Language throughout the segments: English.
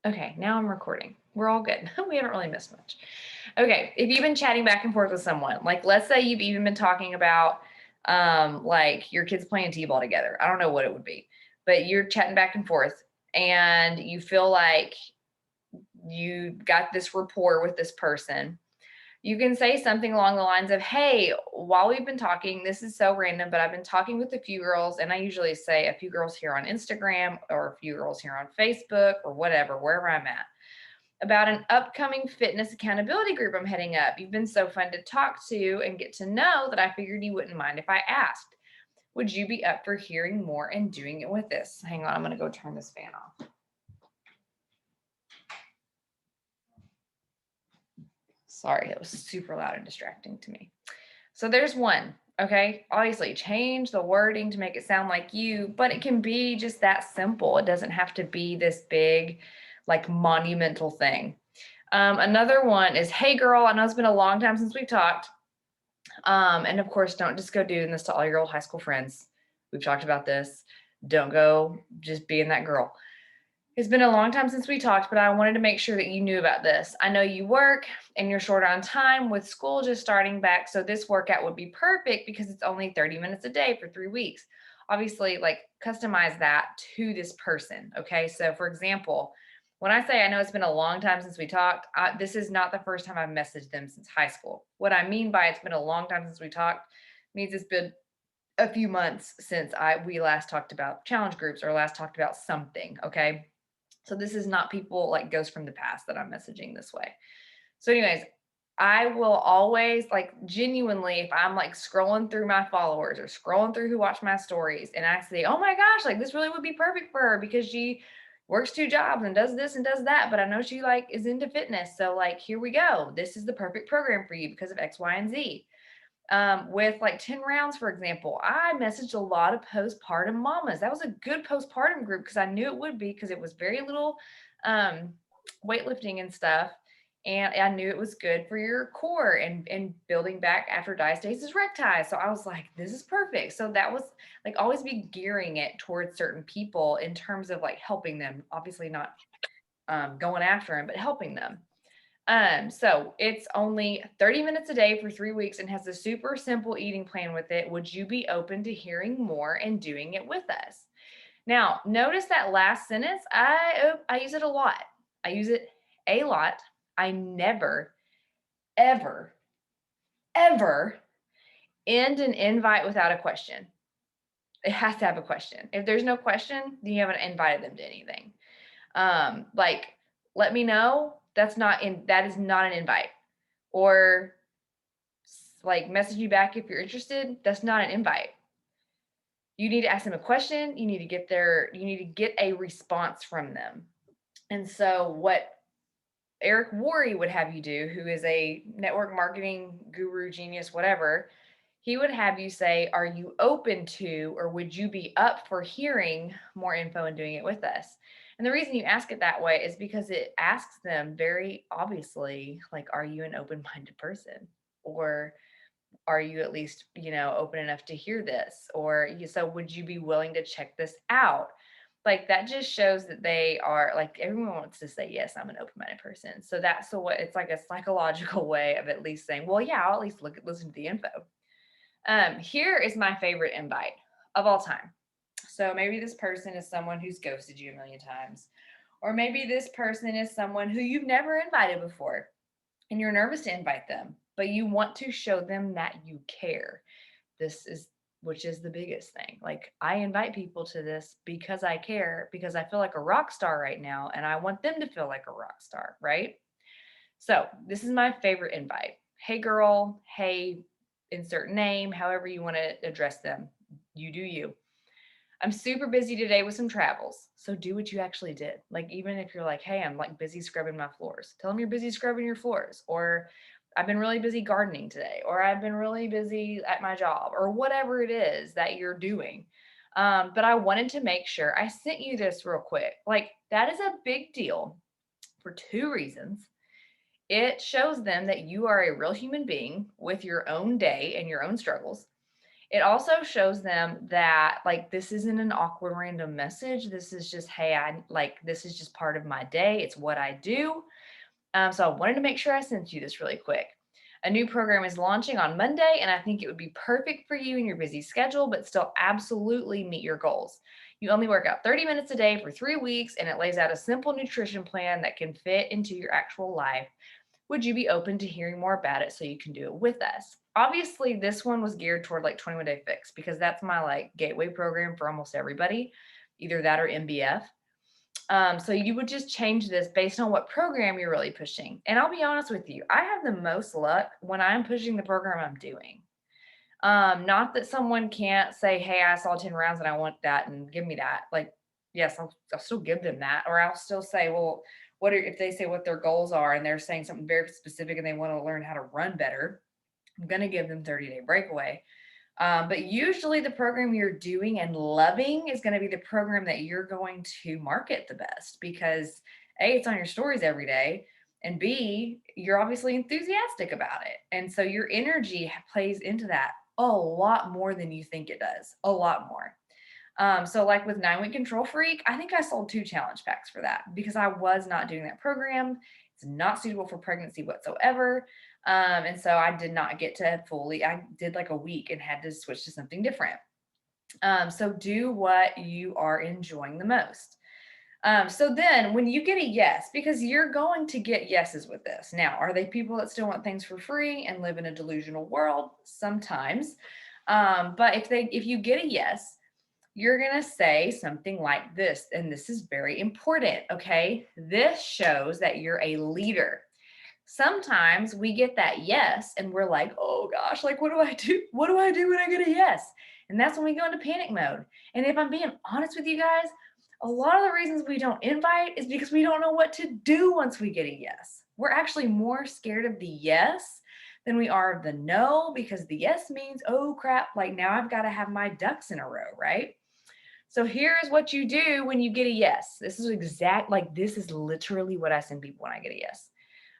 Okay, now I'm recording. We're all good. We haven't really missed much. Okay, if you've been chatting back and forth with someone, like let's say you've even been talking about like your kids playing t-ball together. I don't know what it would be, but you're chatting back and forth and you feel like you got this rapport with this person. You can say something along the lines of, "Hey, while we've been talking, this is so random, but I've been talking with a few girls," and I usually say a few girls here on Instagram or a few girls here on Facebook or whatever, wherever I'm at, about an upcoming fitness accountability group I'm heading up. You've been so fun to talk to and get to know that I figured you wouldn't mind if I asked. Would you be up for hearing more and doing it with us? Hang on, I'm going to go turn this fan off. Sorry, it was super loud and distracting to me. So there's one, okay? Obviously, change the wording to make it sound like you, but it can be just that simple. It doesn't have to be this big, like monumental thing. Another one is, "Hey girl, I know it's been a long time since we've talked." And of course, don't just go doing this to all your old high school friends. We've talked about this. Don't go just being that girl. "It's been a long time since we talked, but I wanted to make sure that you knew about this. I know you work and you're short on time with school just starting back, so this workout would be perfect because it's only 30 minutes a day for 3 weeks." Obviously, like customize that to this person. Okay. So, for example, when I say I know it's been a long time since we talked, this is not the first time I've messaged them since high school. What I mean by it's been a long time since we talked means it's been a few months since we last talked about challenge groups or last talked about something. Okay. So this is not people like ghosts from the past that I'm messaging this way. So, anyways, I will always like genuinely, if I'm like scrolling through my followers or scrolling through who watch my stories and I say, "Oh my gosh, like this really would be perfect for her because she works 2 jobs and does this and does that, but I know she like is into fitness. So like here we go. This is the perfect program for you because of X, Y, and Z." With like 10 rounds, for example, I messaged a lot of postpartum mamas. That was a good postpartum group because I knew it would be because it was very little um, weightlifting and stuff. And I knew it was good for your core and building back after diastasis recti. So I was like, this is perfect. So that was like always be gearing it towards certain people in terms of like helping them, obviously not going after them, but helping them. So it's only 30 minutes a day for 3 weeks and has a super simple eating plan with it. Would you be open to hearing more and doing it with us? Now, notice that last sentence. I use it a lot. I use it a lot. I never, ever, ever end an invite without a question. It has to have a question. If there's no question, then you haven't invited them to anything. Like, let me know. That is not an invite. Or like message you back if you're interested, that's not an invite. You need to ask them a question. You need to get a response from them. And so what Eric Worre would have you do, who is a network marketing guru, genius, whatever, he would have you say, "Are you open to, or would you be up for hearing more info and doing it with us?" And the reason you ask it that way is because it asks them very obviously, like, are you an open minded person? Or are you at least, open enough to hear this? Or so would you be willing to check this out? Like that just shows that they are like everyone wants to say, "Yes, I'm an open-minded person." So what it's like a psychological way of at least saying, "Well, yeah, I'll at least listen to the info." Here is my favorite invite of all time. So maybe this person is someone who's ghosted you a million times. Or maybe this person is someone who you've never invited before and you're nervous to invite them, but you want to show them that you care. This is which is the biggest thing. Like I invite people to this because I care, because I feel like a rock star right now and I want them to feel like a rock star, right? So, this is my favorite invite. "Hey girl, hey, insert name, however you want to address them. You do you. I'm super busy today with some travels. So do what you actually did. Like, even if you're like, "Hey, I'm like busy scrubbing my floors," tell them you're busy scrubbing your floors. Or, "I've been really busy gardening today." Or, "I've been really busy at my job," or whatever it is that you're doing. But I wanted to make sure I sent you this real quick. Like, that is a big deal for 2 reasons. It shows them that you are a real human being with your own day and your own struggles. It also shows them that like this isn't an awkward random message. This is just, hey, I like this is just part of my day. It's what I do. So I wanted to make sure I sent you this really quick. A new program is launching on Monday, and I think it would be perfect for you in your busy schedule, but still absolutely meet your goals. You only work out 30 minutes a day for 3 weeks, and it lays out a simple nutrition plan that can fit into your actual life. Would you be open to hearing more about it so you can do it with us? Obviously, this one was geared toward like 21 Day Fix because that's my like gateway program for almost everybody, either that or MBF. So you would just change this based on what program you're really pushing. And I'll be honest with you, I have the most luck when I'm pushing the program I'm doing. Not that someone can't say, hey, I saw 10 rounds and I want that and give me that. Like, yes, I'll still give them that. Or I'll still say, well, what are, if they say what their goals are and they're saying something very specific and they want to learn how to run better, I'm going to give them 30-day breakaway. But usually the program you're doing and loving is going to be the program that you're going to market the best because A, it's on your stories every day. And B, you're obviously enthusiastic about it. And so your energy plays into that a lot more than you think it does, a lot more. So like with 9 Week Control Freak, I think I sold 2 challenge packs for that because I was not doing that program. It's not suitable for pregnancy whatsoever. And so I did not get to fully, I did like a week and had to switch to something different. So do what you are enjoying the most. So then when you get a yes, because you're going to get yeses with this. Now, are they people that still want things for free and live in a delusional world? Sometimes. But if you get a yes, you're going to say something like this, and this is very important, okay? This shows that you're a leader. Sometimes we get that yes, and we're like, oh gosh, like, what do I do? What do I do when I get a yes? And that's when we go into panic mode. And if I'm being honest with you guys, a lot of the reasons we don't invite is because we don't know what to do once we get a yes. We're actually more scared of the yes than we are of the no because the yes means, oh crap, like now I've got to have my ducks in a row, right? So here's what you do when you get a yes. This is this is literally what I send people when I get a yes.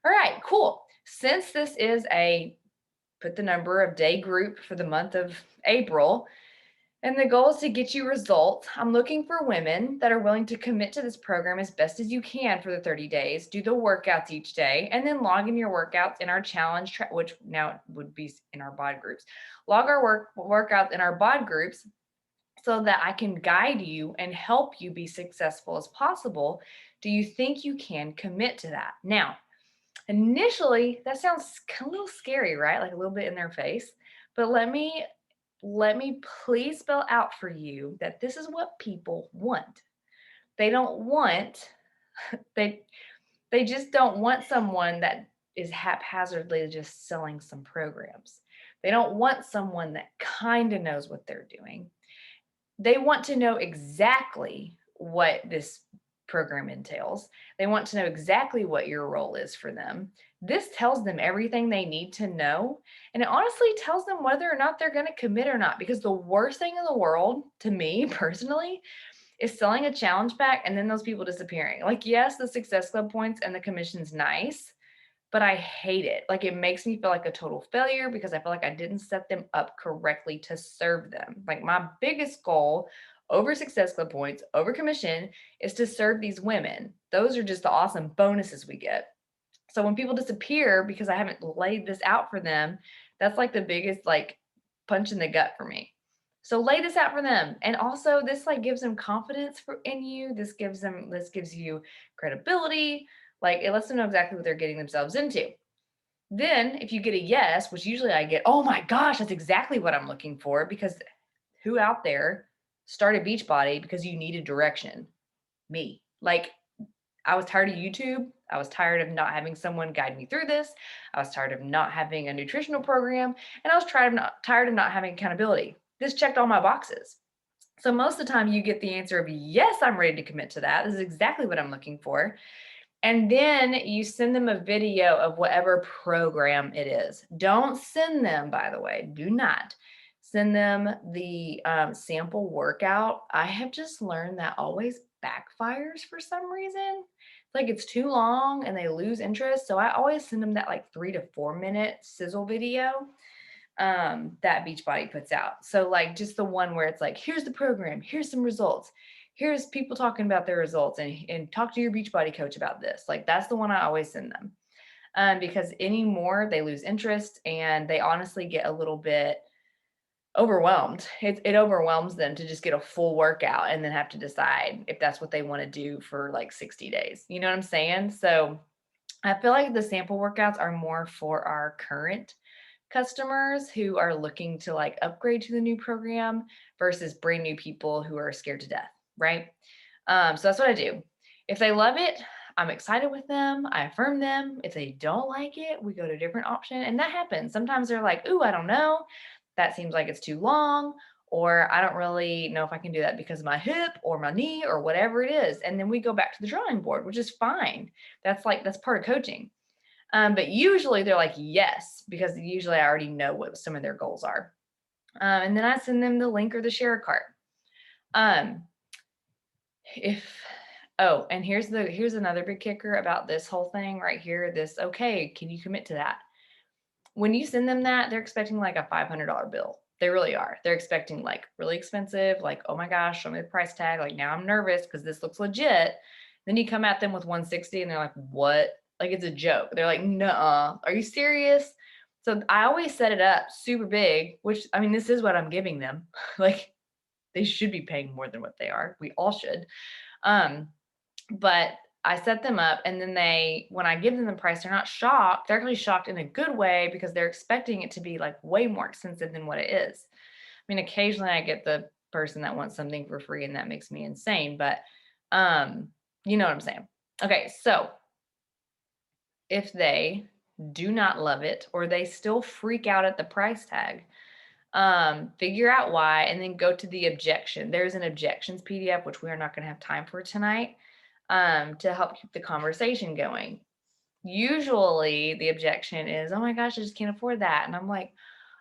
All right, cool. Since this is a put the number of day group for the month of April, and the goal is to get you results, I'm looking for women that are willing to commit to this program as best as you can for the 30 days, do the workouts each day, and then log in your workouts in our challenge, which now would be in our bod groups. Log our workouts in our bod groups so that I can guide you and help you be successful as possible. Do you think you can commit to that? Now, initially, that sounds a little scary, right? Like a little bit in their face. But let me please spell out for you that this is what people want. They don't want they they just don't want someone that is haphazardly just selling some programs. They don't want someone that kind of knows what they're doing. They want to know exactly what this program entails. They want to know exactly what your role is for them. This tells them everything they need to know. And it honestly tells them whether or not they're going to commit or not. Because the worst thing in the world, to me personally, is selling a challenge pack and then those people disappearing. Like, yes, the Success Club points and the commission's nice, but I hate it. Like it makes me feel like a total failure because I feel like I didn't set them up correctly to serve them. Like my biggest goal over Success Club points, over commission is to serve these women. Those are just the awesome bonuses we get. So when people disappear because I haven't laid this out for them, that's like the biggest like punch in the gut for me. So lay this out for them. And also this like gives them confidence in you. This gives you credibility. Like it lets them know exactly what they're getting themselves into. Then if you get a yes, which usually I get, oh my gosh, that's exactly what I'm looking for because who out there started Beachbody because you needed direction? Me. Like I was tired of YouTube. I was tired of not having someone guide me through this. I was tired of not having a nutritional program, and I was tired of not having accountability. This checked all my boxes. So most of the time you get the answer of yes, I'm ready to commit to that. This is exactly what I'm looking for. And then you send them a video of whatever program it is. Don't send them, by the way, do not send them the sample workout. I have just learned that always backfires for some reason. Like it's too long and they lose interest. So I always send them that like 3 to 4 minute sizzle video that Beachbody puts out. So like just the one where it's like, here's the program, here's some results, here's people talking about their results, and talk to your Beachbody coach about this. Like that's the one I always send them. Because anymore they lose interest and they honestly get a little bit overwhelmed. It overwhelms them to just get a full workout and then have to decide if that's what they want to do for like 60 days. You know what I'm saying? So I feel like the sample workouts are more for our current customers who are looking to like upgrade to the new program versus brand new people who are scared to death, right? So that's what I do. If they love it, I'm excited with them. I affirm them. If they don't like it, we go to a different option. And that happens. Sometimes they're like, ooh, I don't know. That seems like it's too long. Or I don't really know if I can do that because of my hip or my knee or whatever it is. And then we go back to the drawing board, which is fine. That's part of coaching. But usually they're like, yes, because usually I already know what some of their goals are. And then I send them the link or the share cart. Um, and here's another big kicker about this whole thing right here. Okay, can you commit to that? When you send them that, they're expecting like a $500 bill. They really are. They're expecting like really expensive, like, oh my gosh, show me the price tag. Like now I'm nervous because this looks legit. Then you come at them with 160 and they're like, what? Like it's a joke. They're like, nuh-uh, are you serious? So I always set it up super big, which I mean, this is what I'm giving them. Like they should be paying more than what they are. We all should. But I set them up and then when I give them the price, they're not shocked. They're actually shocked in a good way because they're expecting it to be like way more expensive than what it is. I mean, occasionally I get the person that wants something for free and that makes me insane, but you know what I'm saying? Okay. So if they do not love it or they still freak out at the price tag, figure out why, and then go to the objection. There's an objections PDF, which we are not going to have time for tonight, to help keep the conversation going. Usually the objection is, oh my gosh, I just can't afford that. And I'm like,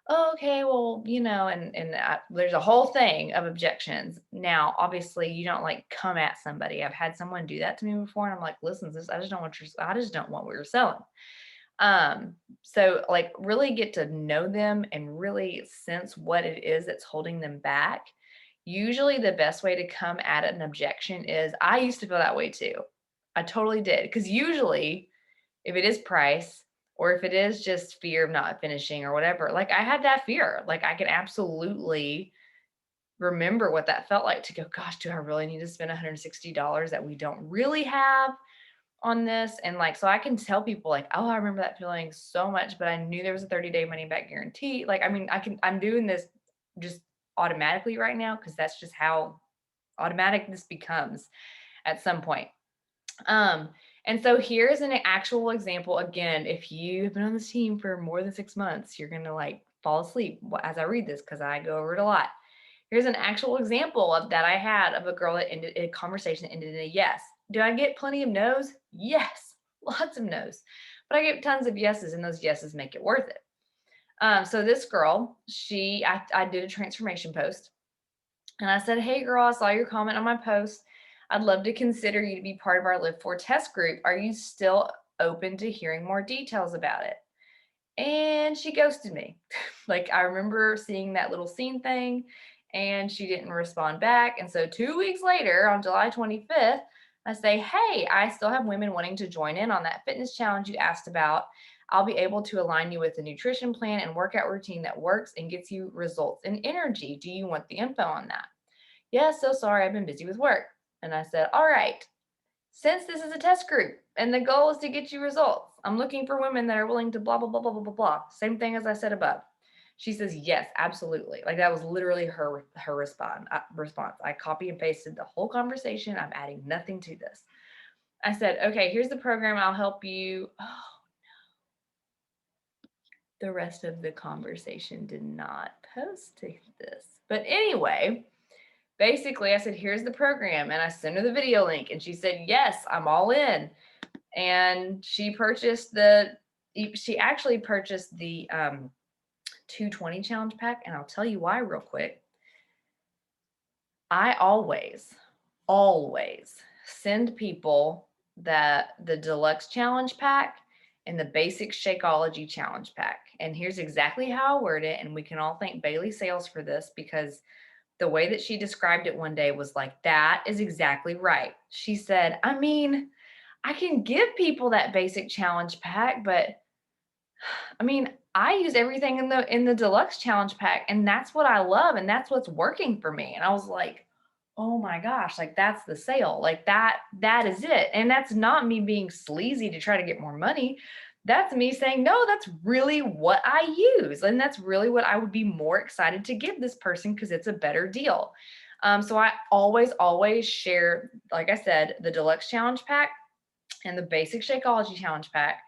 oh, okay, well, there's a whole thing of objections. Now, obviously you don't like come at somebody. I've had someone do that to me before. And I'm like, listen, I just don't want what you're selling. So like really get to know them and really sense what it is that's holding them back. Usually the best way to come at an objection is, I used to feel that way too. I totally did. Because usually if it is price or if it is just fear of not finishing or whatever, like I had that fear. Like I can absolutely remember what that felt like to go, gosh, do I really need to spend $160 that we don't really have on this? And like, so I can tell people like, oh, I remember that feeling so much, but I knew there was a 30-day money back guarantee. Like, I mean, I'm doing this just automatically right now because that's just how automatic this becomes at some point. And so here's an actual example. Again, if you have been on this team for more than 6 months, you're going to like fall asleep as I read this because I go over it a lot. Here's an actual example of that I had of a girl that ended a conversation that ended in a yes. Do I get plenty of no's? Yes, lots of no's. But I get tons of yeses, and those yeses make it worth it. So this girl, I did a transformation post, and I said, hey girl, I saw your comment on my post. I'd love to consider you to be part of our Live 4 test group. Are you still open to hearing more details about it? And she ghosted me. Like I remember seeing that little scene thing and she didn't respond back. And so 2 weeks later on July 25th, I say, hey, I still have women wanting to join in on that fitness challenge you asked about. I'll be able to align you with a nutrition plan and workout routine that works and gets you results and energy. Do you want the info on that? Yeah, so sorry, I've been busy with work. And I said, all right, since this is a test group and the goal is to get you results, I'm looking for women that are willing to blah, blah, blah, blah, blah, blah, blah. Same thing as I said above. She says, yes, absolutely. Like that was literally her response. I copy and pasted the whole conversation. I'm adding nothing to this. I said, okay, here's the program. I'll help you. Oh, the rest of the conversation did not post to this. But anyway, basically I said, here's the program. And I sent her the video link and she said, yes, I'm all in. And she actually purchased the 220 challenge pack. And I'll tell you why real quick. I always send people the deluxe challenge pack in the Basic Shakeology Challenge Pack. And here's exactly how I word it. And we can all thank Bailey Sales for this, because the way that she described it one day was like, that is exactly right. She said, I mean, I can give people that basic challenge pack, but I mean, I use everything in the deluxe challenge pack, and that's what I love, and that's what's working for me. And I was like, oh my gosh, like that's the sale. Like that is it. And that's not me being sleazy to try to get more money. That's me saying, no, that's really what I use. And that's really what I would be more excited to give this person, because it's a better deal. So I always share, like I said, the deluxe challenge pack and the basic Shakeology challenge pack.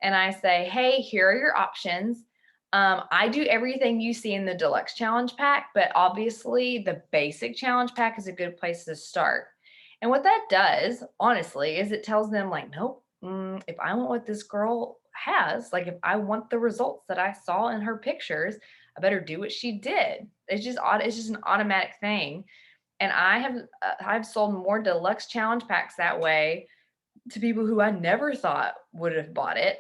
And I say, hey, here are your options. I do everything you see in the deluxe challenge pack, but obviously the basic challenge pack is a good place to start. And what that does, honestly, is it tells them like, nope, if I want what this girl has, like if I want the results that I saw in her pictures, I better do what she did. It's just an automatic thing. And I've sold more deluxe challenge packs that way to people who I never thought would have bought it,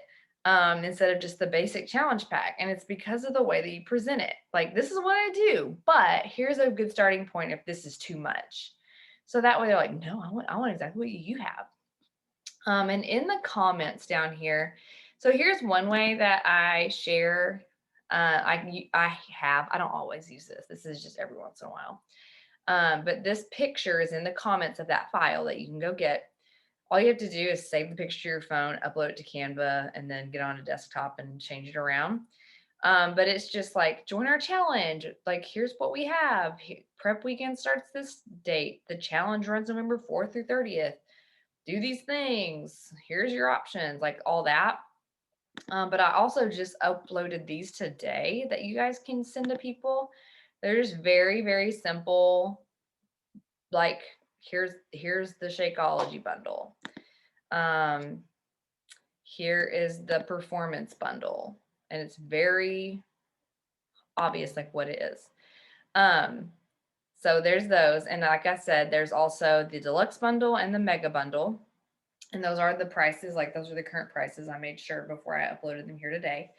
instead of just the basic challenge pack. And it's because of the way that you present it. Like, this is what I do, but here's a good starting point if this is too much. So that way they're like, no, I want exactly what you have. And in the comments down here, so here's one way that I share. I don't always use this. This is just every once in a while. But this picture is in the comments of that file that you can go get. All you have to do is save the picture to your phone, upload it to Canva, and then get on a desktop and change it around. But it's just like, join our challenge. Like, here's what we have. Prep weekend starts this date. The challenge runs November 4th through 30th. Do these things. Here's your options, like all that. But I also just uploaded these today that you guys can send to people. They're just very, very simple. Like, here's the Shakeology bundle. Here is the performance bundle, and it's very obvious like what it is. So there's those, and like I said, there's also the deluxe bundle and the mega bundle, and those are the prices. Like, those are the current prices. I made sure before I uploaded them here today.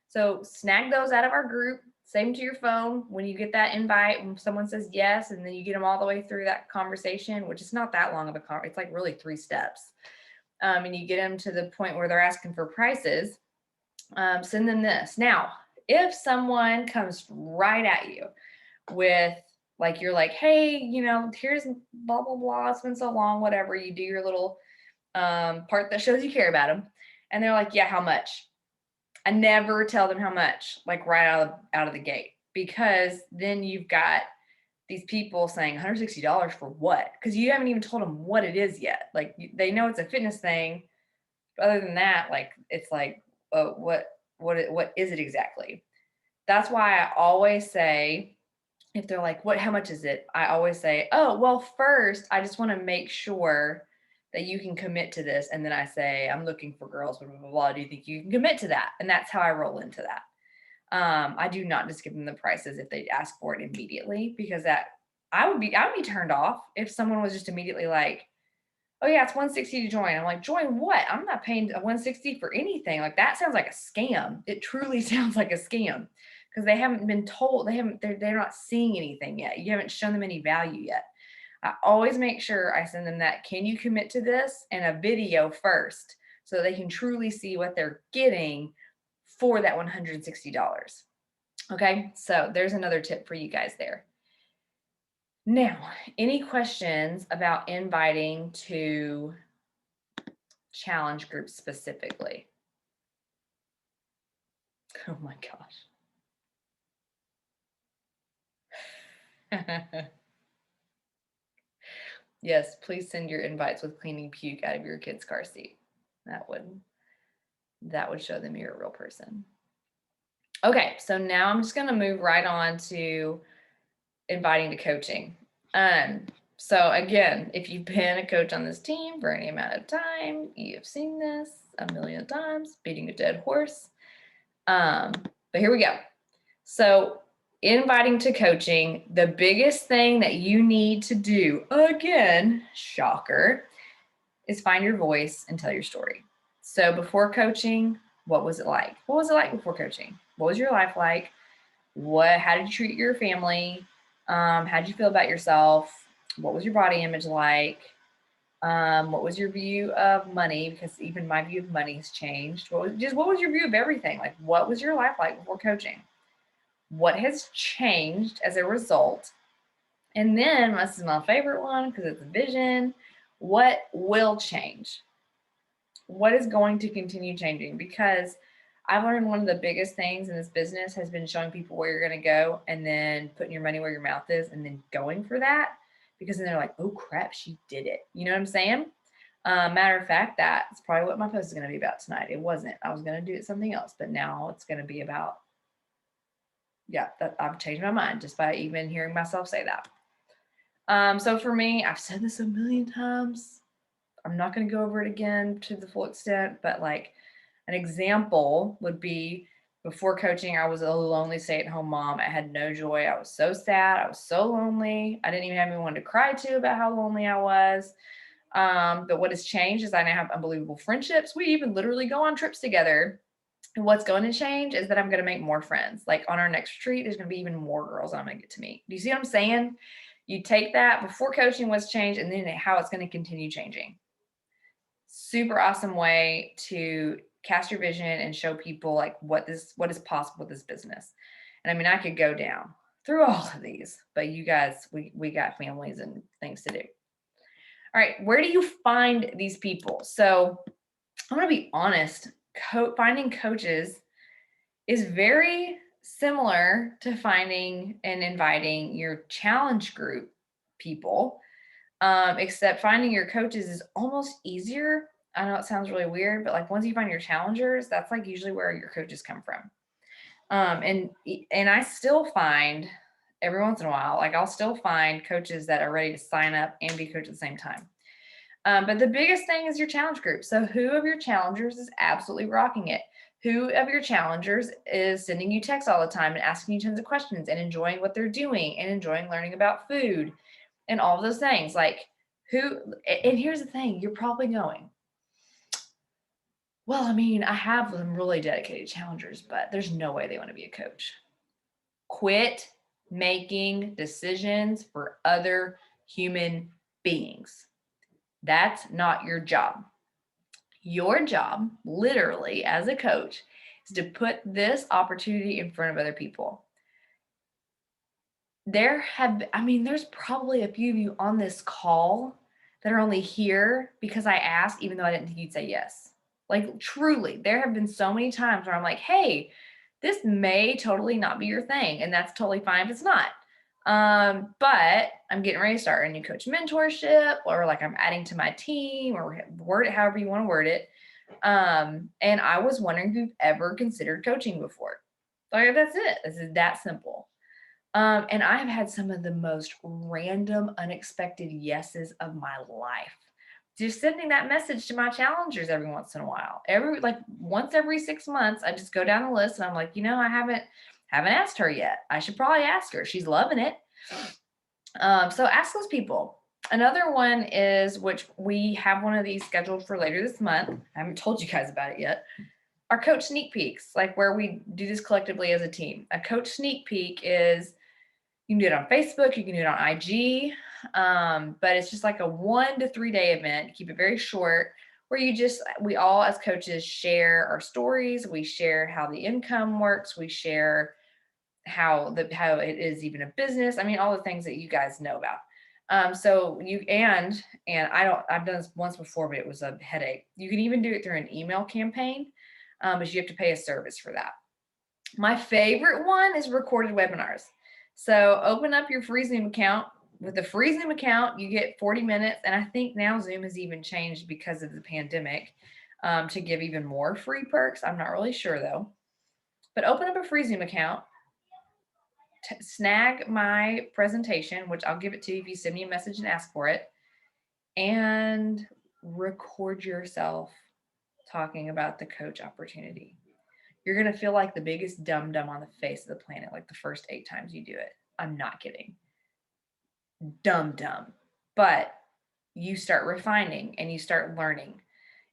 So snag those out of our group, save them to your phone. When you get that invite, when someone says yes, and then you get them all the way through that conversation, which is not that long of a conversation. It's like really 3 steps. And you get them to the point where they're asking for prices, send them this. Now, if someone comes right at you with, like, you're like, hey, here's blah, blah, blah, it's been so long, whatever, you do your little part that shows you care about them. And they're like, yeah, how much? I never tell them how much, like right out of the gate, because then you've got these people saying $160 for what? Because you haven't even told them what it is yet. Like, they know it's a fitness thing. But other than that, like, it's like, what is it exactly? That's why I always say, if they're like, how much is it? I always say, oh, well, first, I just want to make sure that you can commit to this. And then I say, I'm looking for girls, blah, blah, blah, blah. Do you think you can commit to that? And that's how I roll into that. I do not just give them the prices if they ask for it immediately, because I would be turned off if someone was just immediately like, oh yeah, it's $160 to join. I'm like, join what? I'm not paying $160 for anything. Like, that sounds like a scam. It truly sounds like a scam, because they haven't been told, they're not seeing anything yet. You haven't shown them any value yet. I always make sure I send them that, can you commit to this, and a video first, so they can truly see what they're getting for that $160. Okay, so there's another tip for you guys there. Now, any questions about inviting to challenge groups specifically? Oh my gosh. Yes, please send your invites with cleaning puke out of your kid's car seat. That would show them you're a real person. Okay, so now I'm just going to move right on to inviting to coaching. So again, if you've been a coach on this team for any amount of time, you have seen this a million times, beating a dead horse. But here we go. So inviting to coaching, the biggest thing that you need to do, again, shocker, is find your voice and tell your story. So before coaching, What was it like? What was it like before coaching? What was your life like? How did you treat your family? How did you feel about yourself? What was your body image like? What was your view of money? Because even my view of money has changed. What was your view of everything? Like, what was your life like before coaching? What has changed as a result? And then this is my favorite one because it's a vision. What will change? What is going to continue changing? Because I've learned one of the biggest things in this business has been showing people where you're going to go and then putting your money where your mouth is and then going for that, because then they're like, oh crap, she did it. You know what I'm saying? Matter of fact, that's probably what my post is going to be about tonight. It wasn't. I was going to do something else, but now it's going to be about, yeah, that I've changed my mind just by even hearing myself say that. So for me, I've said this a million times. I'm not going to go over it again to the full extent, but like an example would be before coaching, I was a lonely stay-at-home mom. I had no joy. I was so sad. I was so lonely. I didn't even have anyone to cry to about how lonely I was. But what has changed is I now have unbelievable friendships. We even literally go on trips together. And what's going to change is that I'm going to make more friends. Like on our next retreat, there's going to be even more girls I'm going to get to meet. Do you see what I'm saying? You take that before coaching was changed and then how it's going to continue changing. Super awesome way to cast your vision and show people like what is possible with this business. And I mean, I could go down through all of these, but you guys, we got families and things to do. All right, where do you find these people? So I'm going to be honest, finding coaches is very similar to finding and inviting your challenge group people, except finding your coaches is almost easier. I know it sounds really weird, but like once you find your challengers, that's like usually where your coaches come from. And I still find every once in a while, like I'll still find coaches that are ready to sign up and be coached at the same time. But the biggest thing is your challenge group. So who of your challengers is absolutely rocking it? Who of your challengers is sending you texts all the time and asking you tons of questions and enjoying what they're doing and enjoying learning about food and all of those things? Like and here's the thing, you're probably going, well, I mean, I have some really dedicated challengers, but there's no way they want to be a coach. Quit making decisions for other human beings. That's not your job. Your job, literally, as a coach, is to put this opportunity in front of other people. There's probably a few of you on this call that are only here because I asked, even though I didn't think you'd say yes. Like, truly, there have been so many times where I'm like, hey, this may totally not be your thing, and that's totally fine if it's not. But I'm getting ready to start a new coach mentorship, or like I'm adding to my team, or word it however you want to word it. And I was wondering if you've ever considered coaching before. Like, that's it. This is that simple. And I've had some of the most random, unexpected yeses of my life. Just sending that message to my challengers every once in a while. Once every 6 months, I just go down the list and I'm like, I haven't asked her yet. I should probably ask her. She's loving it. So ask those people. Another one is, which we have one of these scheduled for later this month. I haven't told you guys about it yet. Our coach sneak peeks, like where we do this collectively as a team. A coach sneak peek is, you can do it on Facebook, you can do it on IG, but it's just like a 1 to 3 day event. Keep it very short, where we all as coaches share our stories. We share how the income works. We share how it is even a business. I mean, all the things that you guys know about. So I've done this once before, but it was a headache. You can even do it through an email campaign, but you have to pay a service for that. My favorite one is recorded webinars. So open up your free Zoom account. With the free Zoom account, you get 40 minutes. And I think now Zoom has even changed because of the pandemic to give even more free perks. I'm not really sure though. But open up a free Zoom account, snag my presentation, which I'll give it to you if you send me a message and ask for it, and record yourself talking about the coach opportunity. You're going to feel like the biggest dum-dum on the face of the planet, like the first 8 times you do it. I'm not kidding. Dum-dum. But you start refining and you start learning.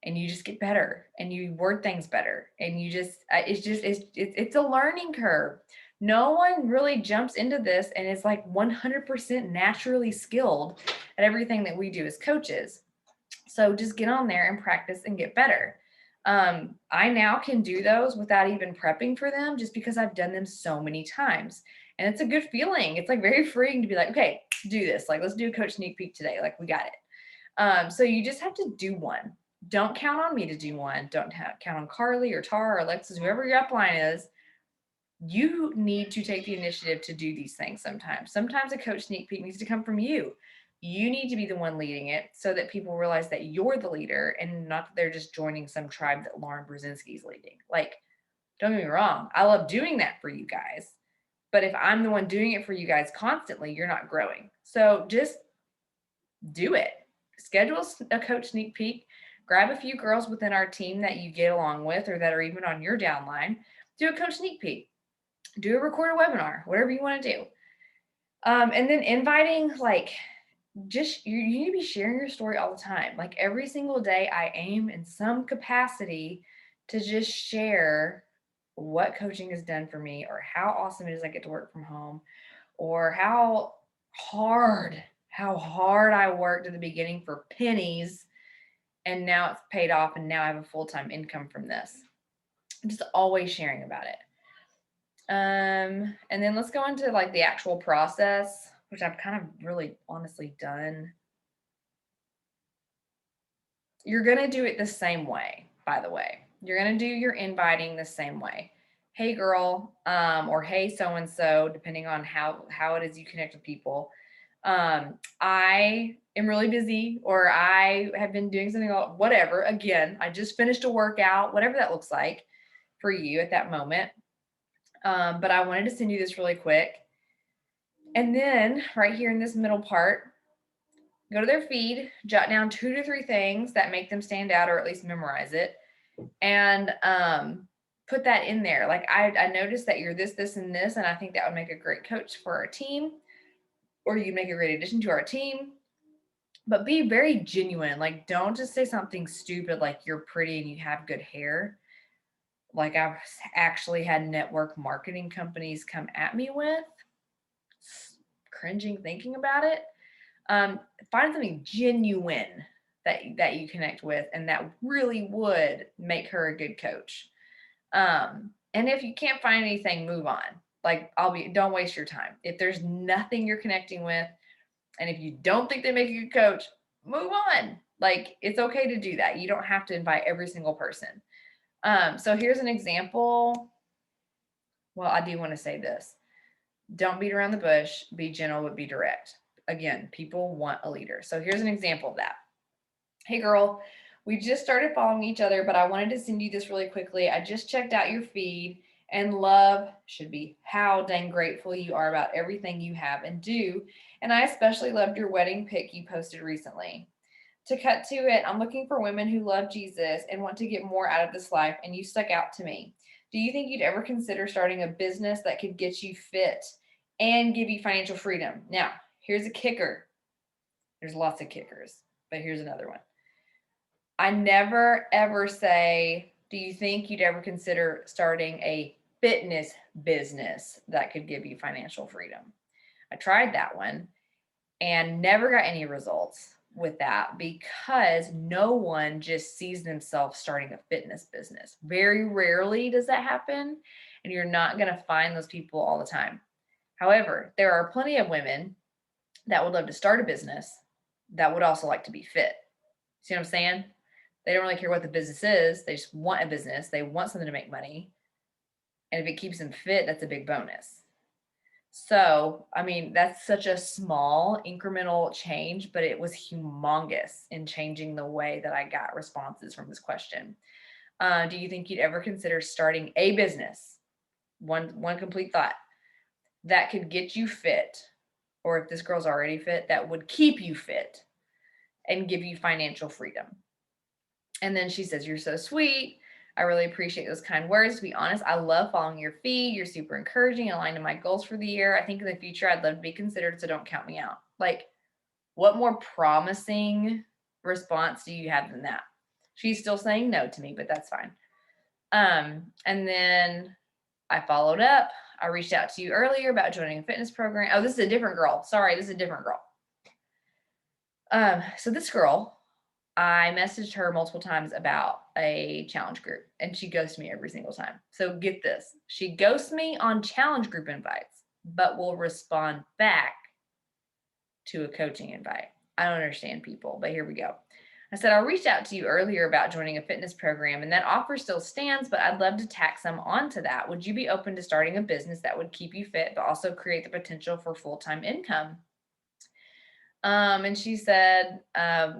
and you just get better and you word things better and you just it's a learning curve. No one really jumps into this and is like 100% naturally skilled at everything that we do as coaches. So just get on there and practice and get better. I now can do those without even prepping for them just because I've done them so many times. And it's a good feeling. It's like very freeing to be like, okay, do this. Like, let's do a coach sneak peek today. Like, we got it. So you just have to do one. Don't count on me to do one. Don't count on Carly or Tara or Alexis, whoever your upline is. You need to take the initiative to do these things sometimes. Sometimes a coach sneak peek needs to come from you. You need to be the one leading it so that people realize that you're the leader and not that they're just joining some tribe that Lauren Brzezinski's leading. Like, don't get me wrong. I love doing that for you guys. But if I'm the one doing it for you guys constantly, you're not growing. So just do it. Schedule a coach sneak peek. Grab a few girls within our team that you get along with or that are even on your downline. Do a coach sneak peek. Do a recorded webinar, whatever you want to do. And then inviting, like, just you need to be sharing your story all the time. Like every single day, I aim in some capacity to just share what coaching has done for me or how awesome it is I get to work from home or hard how hard I worked at the beginning for pennies and now it's paid off and now I have a full-time income from this. I'm just always sharing about it. And then let's go into like the actual process, which I've kind of really honestly done. You're going to do it the same way, by the way. You're going to do your inviting the same way. Hey girl, or hey so-and-so, depending on how it is you connect with people. I am really busy or I have been doing something, whatever. Again, I just finished a workout, whatever that looks like for you at that moment. But I wanted to send you this really quick. And then right here in this middle part, go to their feed, jot down 2 to 3 things that make them stand out or at least memorize it. And put that in there. Like I noticed that you're this, and this, and I think that would make a great coach for our team, or you'd make a great addition to our team. But be very genuine. Like, don't just say something stupid like you're pretty and you have good hair. Like I've actually had network marketing companies come at me with, cringing thinking about it. Find something genuine that you connect with and that really would make her a good coach. And if you can't find anything, move on. Like don't waste your time. If there's nothing you're connecting with, and if you don't think they make a good coach, move on. Like it's okay to do that. You don't have to invite every single person. So here's an example. Well, I do want to say this. Don't beat around the bush, be gentle, but be direct. Again, people want a leader. So here's an example of that. Hey girl, we just started following each other, but I wanted to send you this really quickly. I just checked out your feed and love should be how dang grateful you are about everything you have and do. And I especially loved your wedding pic you posted recently. To cut to it, I'm looking for women who love Jesus and want to get more out of this life, and you stuck out to me. Do you think you'd ever consider starting a business that could get you fit and give you financial freedom? Now, here's a kicker. There's lots of kickers, but here's another one. I never ever say, do you think you'd ever consider starting a fitness business that could give you financial freedom? I tried that one and never got any results with that because no one just sees themselves starting a fitness business. Very rarely does that happen, and you're not going to find those people all the time. However, there are plenty of women that would love to start a business that would also like to be fit. See what I'm saying? They don't really care what the business is. They just want a business. They want something to make money. And if it keeps them fit, that's a big bonus. So, I mean, that's such a small incremental change, but it was humongous in changing the way that I got responses from this question. Do you think you'd ever consider starting a business? One complete thought that could get you fit, or if this girl's already fit, that would keep you fit and give you financial freedom. And then she says, you're so sweet. I really appreciate those kind words. To be honest, I love following your feed. You're super encouraging, aligned to my goals for the year. I think in the future, I'd love to be considered, so don't count me out. Like, what more promising response do you have than that? She's still saying no to me, but that's fine. And then I followed up. I reached out to you earlier about joining a fitness program. Oh, this is a different girl. Sorry, this is a different girl. So this girl, I messaged her multiple times about a challenge group, and she ghosts me every single time. So get this. She ghosts me on challenge group invites, but will respond back to a coaching invite. I don't understand people, but here we go. I said, I reached out to you earlier about joining a fitness program, and that offer still stands, but I'd love to tack some onto that. Would you be open to starting a business that would keep you fit, but also create the potential for full-time income? And she said, I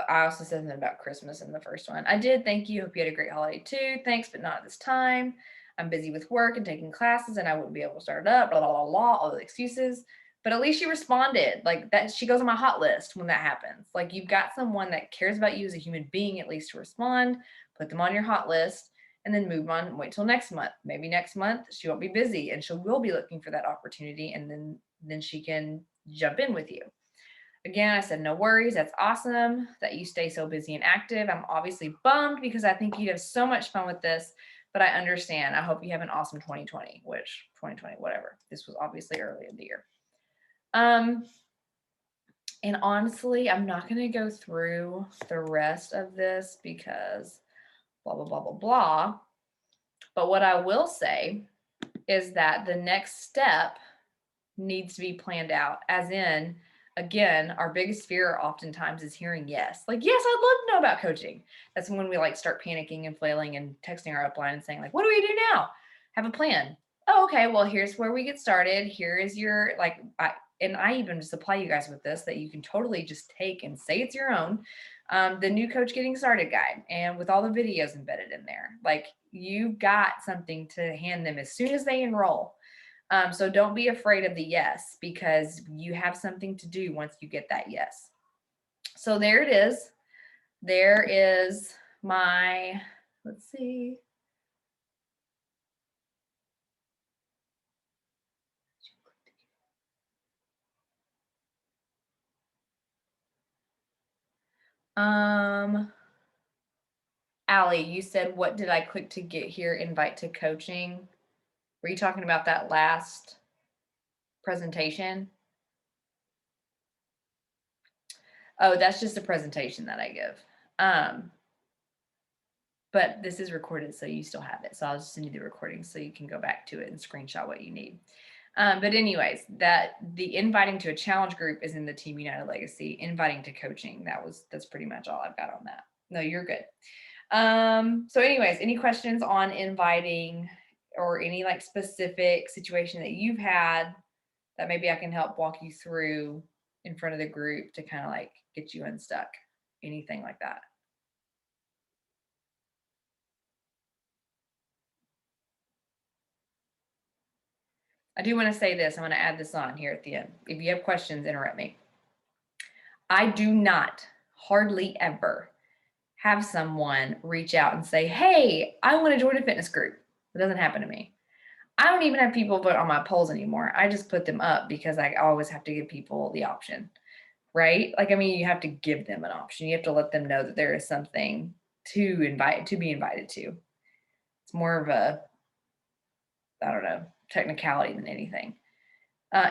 also said something about Christmas in the first one. I did. Thank you. Hope you had a great holiday too. Thanks, but not at this time. I'm busy with work and taking classes, and I wouldn't be able to start it up, blah, blah, blah, blah, all the excuses. But at least she responded. Like that, she goes on my hot list when that happens. Like you've got someone that cares about you as a human being, at least to respond, put them on your hot list, and then move on and wait till next month. Maybe next month she won't be busy and she will be looking for that opportunity, and then she can jump in with you. Again, I said, no worries. That's awesome that you stay so busy and active. I'm obviously bummed because I think you'd have so much fun with this, but I understand. I hope you have an awesome 2020, which 2020, whatever. This was obviously early in the year. And honestly, I'm not going to go through the rest of this because blah, blah, blah, blah, blah. But what I will say is that the next step needs to be planned out, as in, again, our biggest fear oftentimes is hearing yes. Like, yes, I'd love to know about coaching. That's when we like start panicking and flailing and texting our upline and saying like, what do we do now? Have a plan. Oh, okay. Well, here's where we get started. Here is your I even supply you guys with this that you can totally just take and say it's your own. The new coach getting started guide, and with all the videos embedded in there, like you've got something to hand them as soon as they enroll. So don't be afraid of the yes, because you have something to do once you get that yes. So there it is. There is my, let's see. Allie, you said, what did I click to get here? Invite to coaching. Were you talking about that last presentation? Oh, that's just a presentation that I give. But this is recorded, so you still have it. So I'll just send you the recording so you can go back to it and screenshot what you need. But anyways, that the inviting to a challenge group is in the Team United Legacy. Inviting to coaching, that's pretty much all I've got on that. No, you're good. So anyways, any questions on inviting or any like specific situation that you've had that maybe I can help walk you through in front of the group to kind of like get you unstuck? Anything like that? I do want to say this. I'm going to add this on here at the end. If you have questions, interrupt me. I do not hardly ever have someone reach out and say, hey, I want to join a fitness group. It doesn't happen to me. I don't even have people vote on my polls anymore. I just put them up because I always have to give people the option, right? Like, I mean, you have to give them an option. You have to let them know that there is something to be invited to. It's more of a, I don't know, technicality than anything.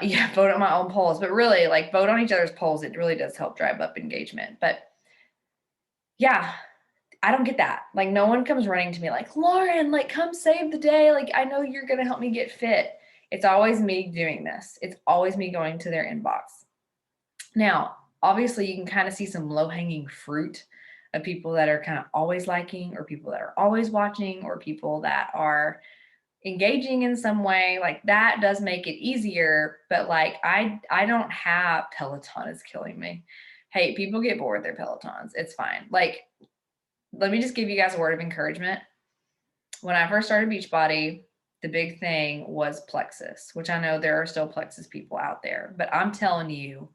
Yeah, vote on my own polls, but really like vote on each other's polls. It really does help drive up engagement. But yeah, I don't get that. Like no one comes running to me like, Lauren, like come save the day. Like I know you're going to help me get fit. It's always me doing this. It's always me going to their inbox. Now, obviously you can kind of see some low hanging fruit of people that are kind of always liking, or people that are always watching, or people that are engaging in some way. Like that does make it easier, but like I don't have Peloton is killing me. Hey, people get bored with their Pelotons. It's fine. Like, let me just give you guys a word of encouragement. When I first started Beachbody, the big thing was plexus, which I know there are still plexus people out there, but I'm telling you,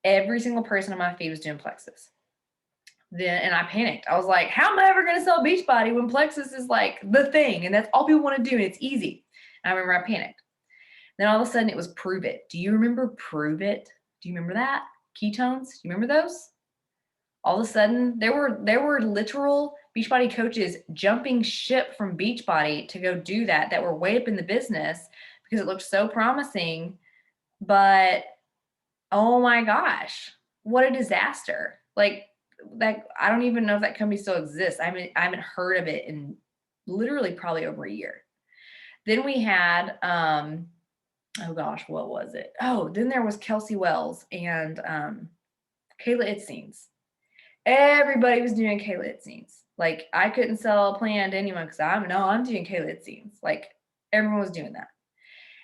every single person on my feed was doing plexus. And I panicked. I was like, how am I ever going to sell Beachbody when plexus is like the thing and that's all people want to do and it's easy? And I remember I panicked. Then all of a sudden it was Prove It. Do you remember Prove It? Do you remember that? Ketones? Do you remember those? All of a sudden, there were literal Beachbody coaches jumping ship from Beachbody to go do that were way up in the business because it looked so promising. But oh my gosh, what a disaster. Like that, I don't even know if that company still exists. I haven't heard of it in literally probably over a year. Then we had oh gosh, what was it? Oh, then there was Kelsey Wells and Kayla Itzines. Everybody was doing Kayla Itzines. Like I couldn't sell a plan to anyone because I'm doing Kayla Itzines. Like everyone was doing that.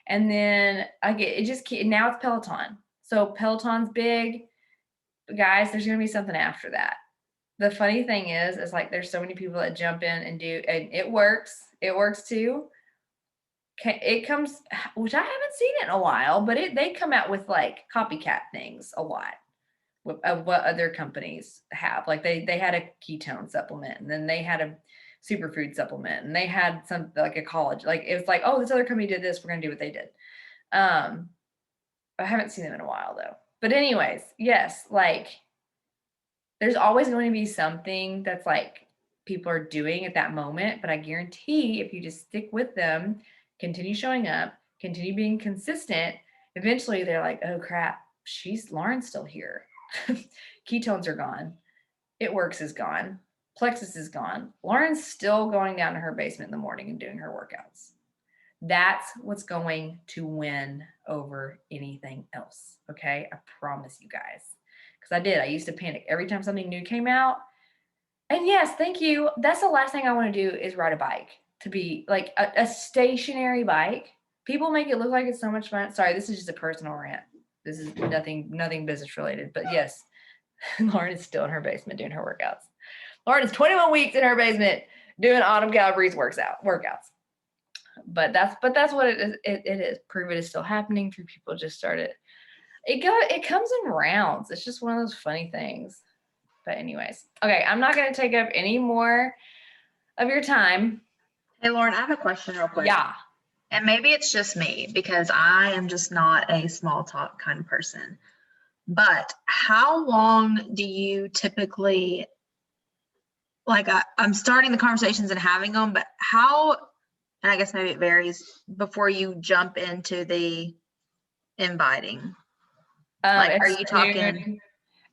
And then now it's Peloton. So Peloton's big. Guys, there's gonna be something after that. The funny thing is like there's so many people that jump in and do, and it works. It works too. It comes, which I haven't seen it in a while, but they come out with like copycat things a lot of what other companies have. Like they had a ketone supplement, and then they had a superfood supplement, and they had some like a college. Like it was like, oh, this other company did this, we're gonna do what they did. I haven't seen them in a while though. But anyways, yes, like there's always going to be something that's like people are doing at that moment. But I guarantee if you just stick with them, continue showing up, continue being consistent, eventually they're like, oh crap, Lauren's still here. Ketones are gone. It Works is gone. Plexus is gone. Lauren's still going down to her basement in the morning and doing her workouts. That's what's going to win over anything else. Okay. I promise you guys. Because I used to panic every time something new came out. And yes, thank you. That's the last thing I want to do is ride a bike, to be like a stationary bike. People make it look like it's so much fun. Sorry, this is just a personal rant. This is nothing business related. But yes, Lauren is still in her basement doing her workouts. Lauren is 21 weeks in her basement doing Autumn Calabrese workouts. But that's what it is. It is. Prove it is still happening. Few people just started. It comes in rounds. It's just one of those funny things. But anyways, okay, I'm not going to take up any more of your time. Hey, Lauren, I have a question real quick. Yeah. And maybe it's just me because I am just not a small talk kind of person. But how long do you typically, like, I'm starting the conversations and having them, but how, and I guess maybe it varies, before you jump into the inviting? Like, are you talking?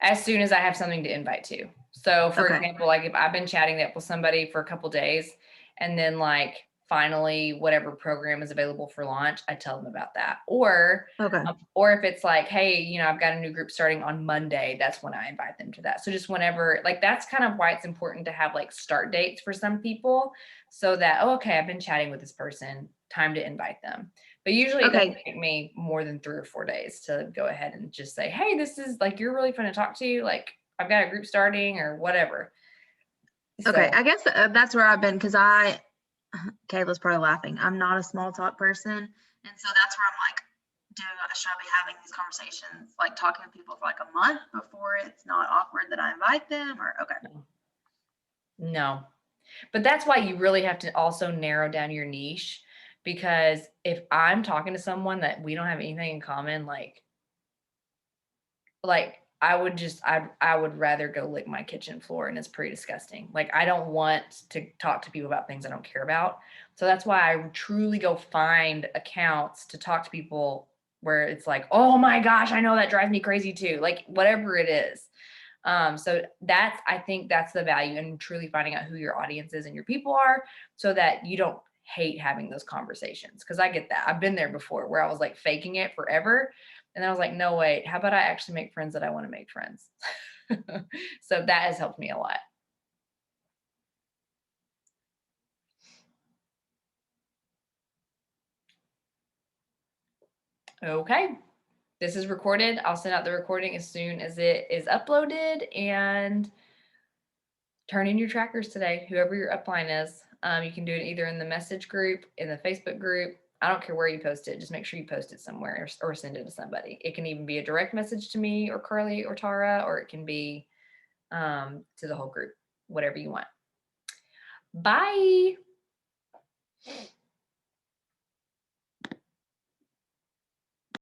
As soon as I have something to invite to. So for example, like if I've been chatting up with somebody for a couple days and then like finally whatever program is available for launch, I tell them about that. Or if it's like, hey, I've got a new group starting on Monday, that's when I invite them to that. So just whenever, like that's kind of why it's important to have like start dates for some people so that, I've been chatting with this person, time to invite them. But usually it doesn't take me more than 3 or 4 days to go ahead and just say, hey, this is like, you're really fun to talk to. Like I've got a group starting or whatever. Okay. I guess that's where I've been because Kayla's probably laughing. I'm not a small talk person. And so that's where I'm like, should I be having these conversations, like talking to people for like a month before it's not awkward that I invite them or No. But that's why you really have to also narrow down your niche, because if I'm talking to someone that we don't have anything in common, like I would rather go lick my kitchen floor, and it's pretty disgusting. Like I don't want to talk to people about things I don't care about. So that's why I truly go find accounts to talk to people where it's like, oh my gosh, I know that drives me crazy too. Like whatever it is. So I think that's the value in truly finding out who your audience is and your people are so that you don't hate having those conversations. Cause I get that. I've been there before where I was like faking it forever. And then I was like, no, wait, how about I actually make friends that I want to make friends? So that has helped me a lot. Okay. This is recorded. I'll send out the recording as soon as it is uploaded, and turn in your trackers today, whoever your upline is. You can do it either in the message group, in the Facebook group. I don't care where you post it. Just make sure you post it somewhere or send it to somebody. It can even be a direct message to me or Carly or Tara, or it can be to the whole group, whatever you want. Bye.